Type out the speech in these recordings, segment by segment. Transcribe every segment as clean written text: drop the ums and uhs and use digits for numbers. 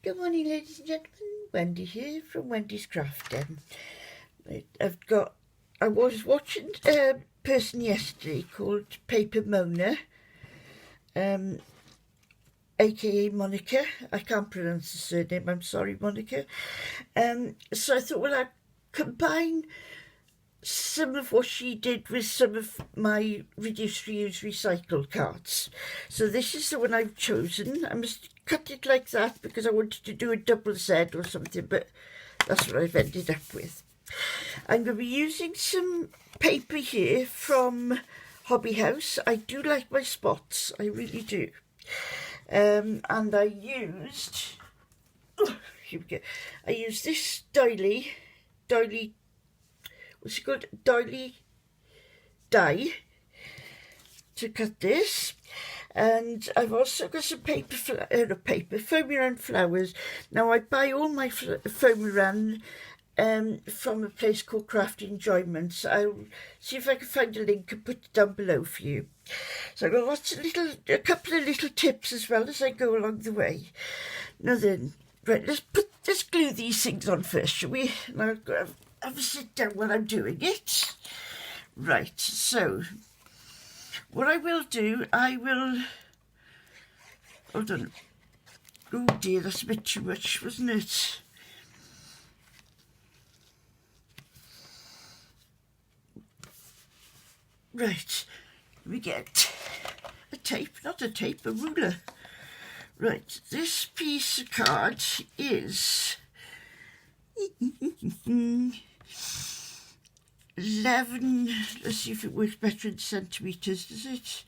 Good morning, ladies and gentlemen. Wendy here from Wendy's Craft Den. I was watching a person yesterday called Paper Mona, aka Monica. I can't pronounce the surname, I'm sorry, Monica. So I thought, well, I'd combine some of what she did with some of my reduce, reuse, recycle cards. So this is the one I've chosen. I must cut it like that because I wanted to do a double Z or something, but that's what I've ended up with. I'm going to be using some paper here from Hobby House. I do like my spots, I really do. And I used, here we go. I used this doily, what's it called? Doily die to cut this. And I've also got some Foamiran flowers. Now I buy all my Foamiran from a place called Crafty Enjoyments. I'll see if I can find a link and put it down below for you. So I've got a couple of little tips as well as I go along the way. Now then, right, let's glue these things on first, shall we? And I'll go have a sit down while I'm doing it. Right, so what I will do, hold on. Oh dear, that's a bit too much, wasn't it? Right, we get a tape, a ruler. Right, this piece of card is 11, let's see if it works better in centimetres, does it?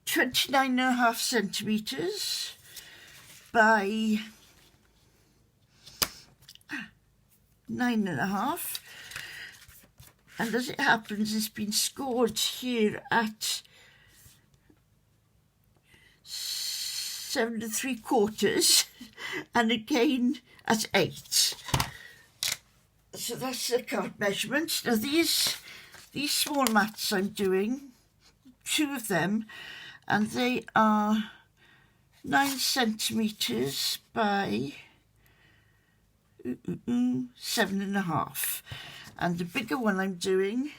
29.5 centimetres by 9.5. And as it happens, it's been scored here at 7 3/4 and again at 8. So that's the card measurement. Now these small mats I'm doing, 2 of them, and they are 9 centimetres by 7.5. And the bigger one I'm doing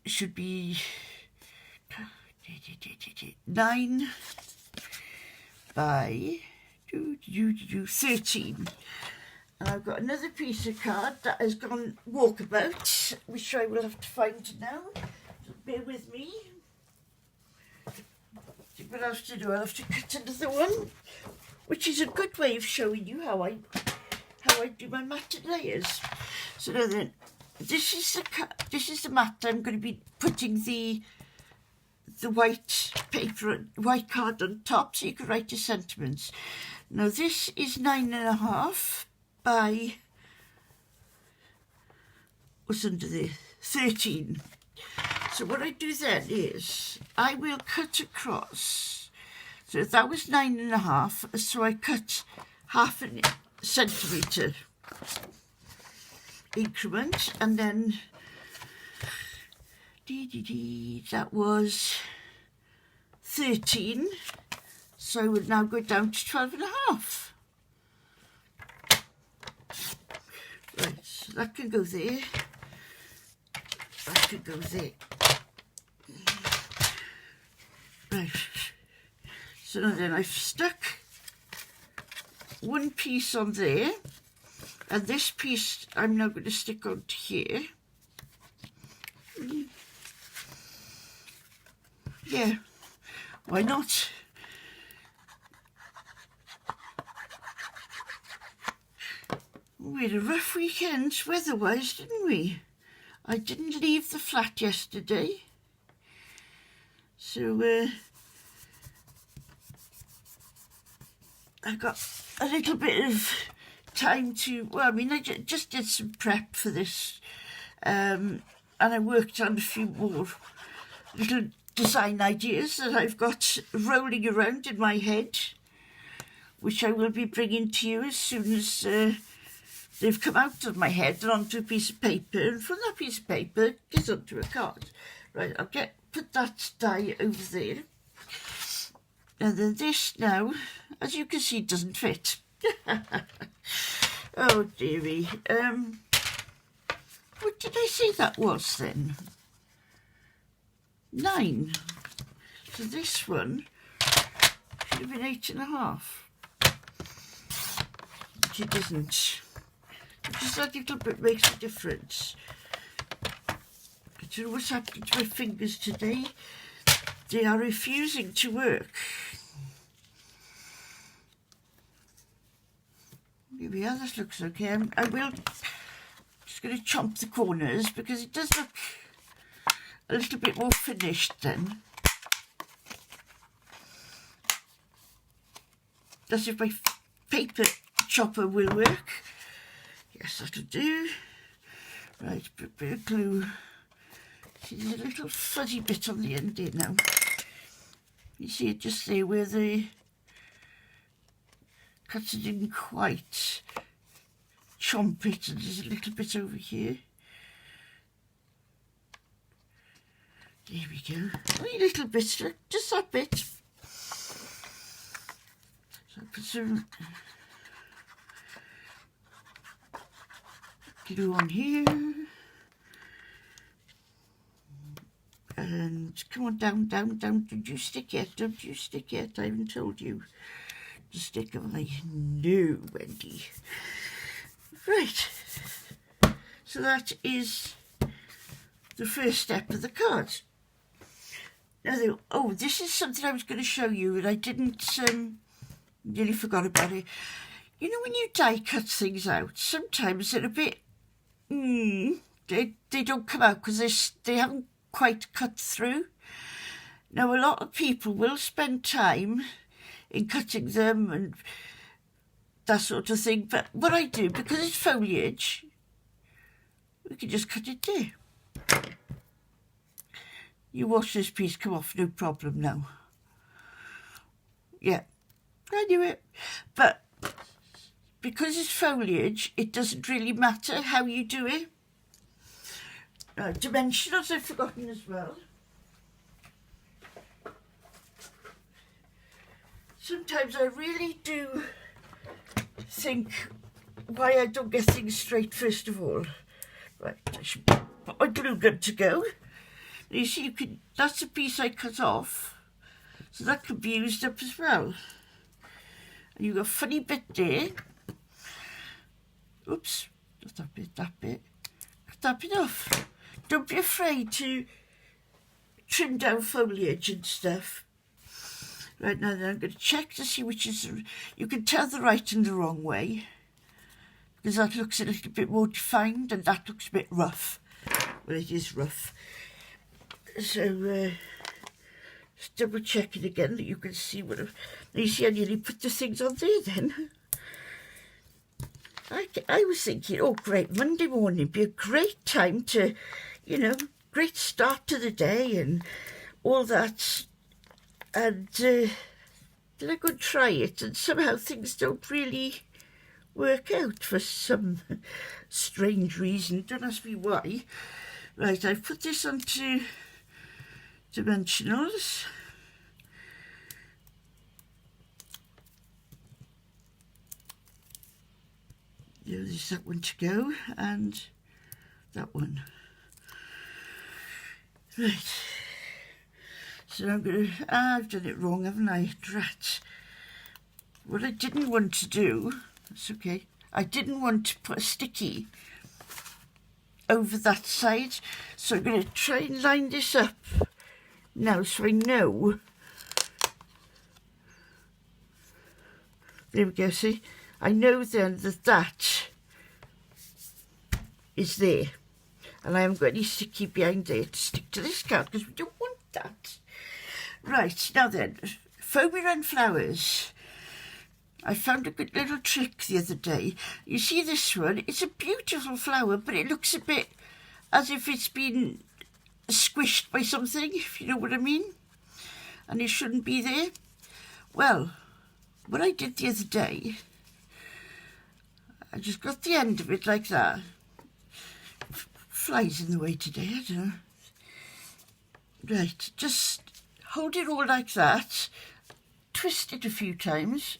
should be 9 by 13. And I've got another piece of card that has gone walkabout, which I will have to find now. So bear with me. See what I have to do. I'll have to cut another one, which is a good way of showing you how I do my matted layers. So now then, this is the mat I'm going to be putting the white card on top, so you can write your sentiments. Now this is 9.5 by, what's under there, 13. So what I do then is I will cut across. So that was 9.5, so I cut half a centimetre increment, and then that was 13, so I would now go down to 12.5. Right, so that can go there, that can go there. Right, so now then I've stuck one piece on there, and this piece I'm now going to stick onto here. Yeah, why not? We had a rough weekend weather-wise, didn't we? I didn't leave the flat yesterday, so I got a little bit of time to, well, I mean, I just did some prep for this, and I worked on a few more little design ideas that I've got rolling around in my head, which I will be bringing to you as soon as they've come out of my head and onto a piece of paper, and from that piece of paper get onto a card. Right, I'll get put that die over there. And then this now, as you can see, doesn't fit. Oh dearie. What did I say that was then? 9. So this one should have been 8.5. But it isn't. Just that little bit makes a difference. I don't know what's happening to my fingers today. They are refusing to work. Here we are, this looks okay. I will just going to chomp the corners because it does look a little bit more finished then. That's if my paper chopper will work. Yes, that'll do. Right, bit of glue. See, there's a little fuzzy bit on the end there now. You see it just there where the cuts it didn't quite chomp it, and there's a little bit over here. There we go. Only a little bit, just that bit. So I put some glue on here. And come on, down. Don't you stick yet, I haven't told you to stick, have I? No, Wendy. Right. So that is the first step of the card. Now, this is something I was going to show you, and I didn't, nearly forgot about it. You know, when you die cut things out, sometimes they're a bit, they don't come out because they haven't quite cut through. Now, a lot of people will spend time in cutting them and that sort of thing, but what I do, because it's foliage, we can just cut it there. You watch this piece come off, no problem now. Yeah, I knew it. But because it's foliage, it doesn't really matter how you do it. Dimensionals I've forgotten as well. Sometimes I really do think why I don't get things straight first of all. Right, I should put my glue gun to go. You see, that's a piece I cut off, so that could be used up as well. And you've got a funny bit there. Oops, not that bit, that bit. Cut that bit off. Don't be afraid to trim down foliage and stuff. Right, now then I'm going to check to see which is, you can tell the right and the wrong way, because that looks a little bit more defined and that looks a bit rough. Well, it is rough. So, just double check it again that you can see what you see I nearly put the things on there then. I was thinking, oh great, Monday morning would be a great time to, you know, great start to the day and all that. And then I go and try it, and somehow things don't really work out for some strange reason. Don't ask me why. Right, I've put this onto dimensionals. There's that one to go, and that one. Right. So I'm going to, I've done it wrong, haven't I? Drat. What I didn't want to do, that's okay, I didn't want to put a sticky over that side, so I'm going to try and line this up now so I know. There we go, see? I know then that is there, and I haven't got any sticky behind there to stick to this card because we don't want that. Right, now then, Foamiran flowers. I found a good little trick the other day. You see this one? It's a beautiful flower, but it looks a bit as if it's been squished by something, if you know what I mean. And it shouldn't be there. Well, what I did the other day, I just got the end of it like that. Flies in the way today, I don't know. Right, just hold it all like that, twist it a few times,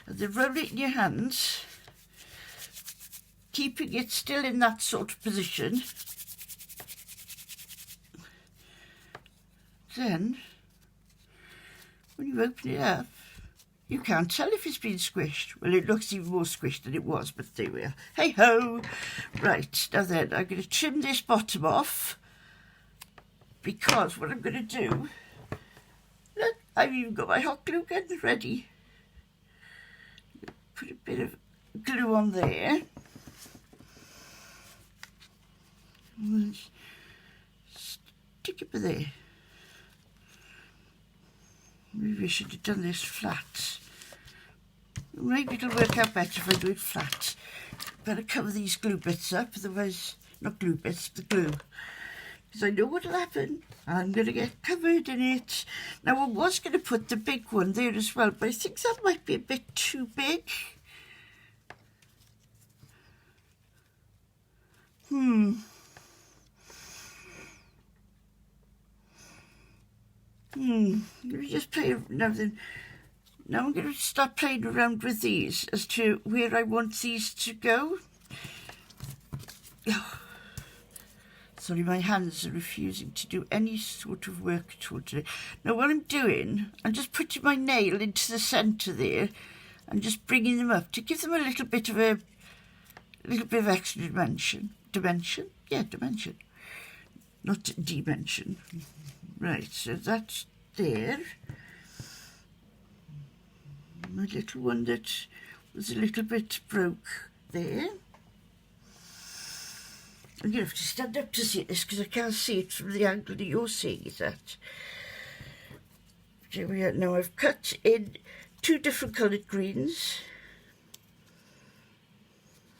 and then roll it in your hands, keeping it still in that sort of position. Then, when you open it up, you can't tell if it's been squished. Well, it looks even more squished than it was, but there we are. Hey-ho! Right, now then, I'm going to trim this bottom off, because what I'm going to do, look, I've even got my hot glue gun ready. Put a bit of glue on there. And stick it there. Maybe I should have done this flat. Maybe it'll work out better if I do it flat. Better cover these glue bits up, otherwise, not glue bits, the glue. Because I know what'll happen. I'm going to get covered in it. Now, I was going to put the big one there as well, but I think that might be a bit too big. Let me just play now then. Now I'm going to start playing around with these as to where I want these to go. Oh, sorry, my hands are refusing to do any sort of work at all today. Now what I'm doing, I'm just putting my nail into the centre there and just bringing them up to give them a little bit of extra dimension. Yeah, dimension. Not dimension. Right, so that's there. My little one that was a little bit broke there. I'm going to have to stand up to see this because I can't see it from the angle that you're seeing it at. Here we are. Now I've cut in 2 different coloured greens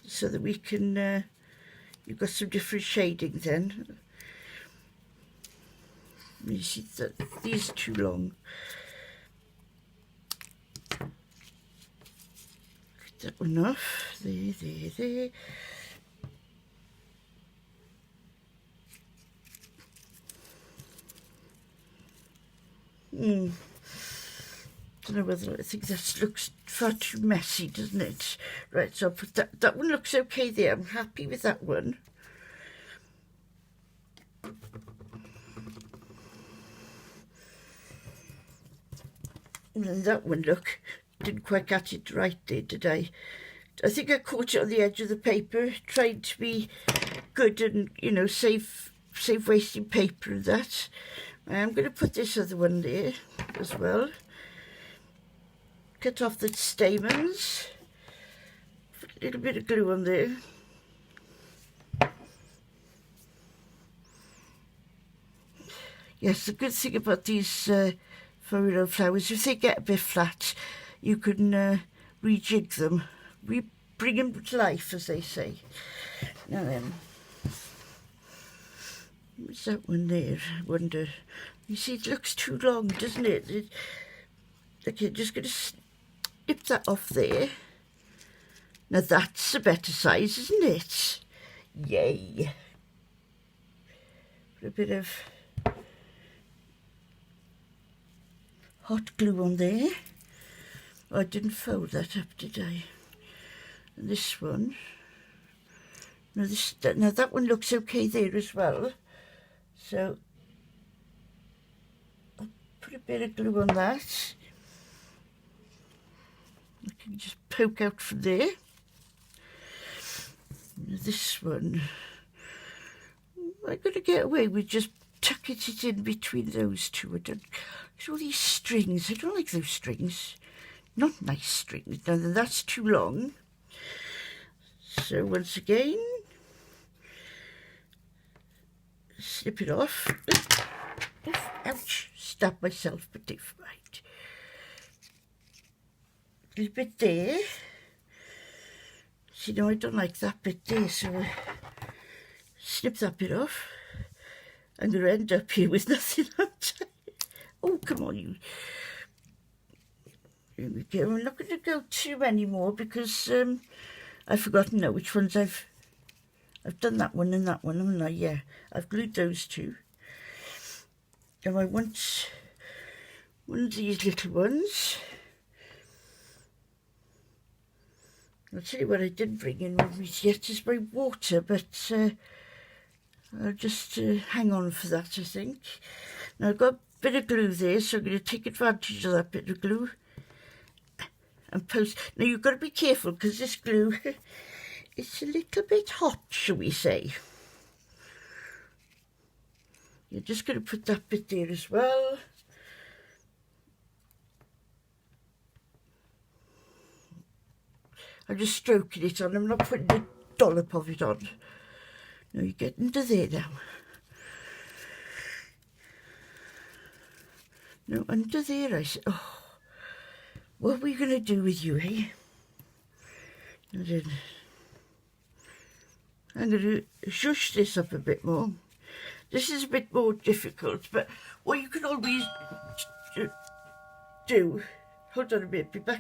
so that we can, you've got some different shading then. You see that these are too long. Cut that one off. There. Don't know whether I think that looks far too messy, doesn't it? Right, so I'll put that. That one looks okay there. I'm happy with that one. And that one, look, didn't quite get it right there, did I? I think I caught it on the edge of the paper, trying to be good and, you know, save wasting paper and that. I'm going to put this other one there as well. Cut off the stamens. Put a little bit of glue on there. Yes, the good thing about these Foamiran flowers, if they get a bit flat, you can rejig them. We bring them to life, as they say. Now then, what's that one there? I wonder. You see, it looks too long, doesn't it? Okay, just going to snip that off there. Now that's a better size, isn't it? Yay! Put a bit of hot glue on there. Oh, I didn't fold that up, did I? And this one. Now that one looks okay there as well. So I'll put a bit of glue on that. I can just poke out from there. Now this one, I'm going to get away with just tucking it in between those two. I don't. There's all these strings. I don't like those strings. Not nice strings. Now then, that's too long. So once again, snip it off. Oof, ouch! Stabbed myself, but never mind. A little bit there. See, no, I don't like that bit there, so I snip that bit off. I'm going to end up here with nothing on top. Oh, come on, you. Here we go. I'm not going to go too many more because I've forgotten now which ones I've I've done that one and that one, haven't I? Yeah, I've glued those two. Now I want one of these little ones. I'll tell you what I didn't bring in with me yet is my water, but I'll just hang on for that, I think. Now I've got a bit of glue there, so I'm going to take advantage of that bit of glue and post. Now you've got to be careful because this glue, it's a little bit hot, shall we say. You're just going to put that bit there as well. I'm just stroking it on, I'm not putting a dollop of it on. Now you get into there now. Now under there I said, oh, what are we going to do with you, eh? And then I'm going to shush this up a bit more. This is a bit more difficult, but what you can always do, hold on a minute, be back.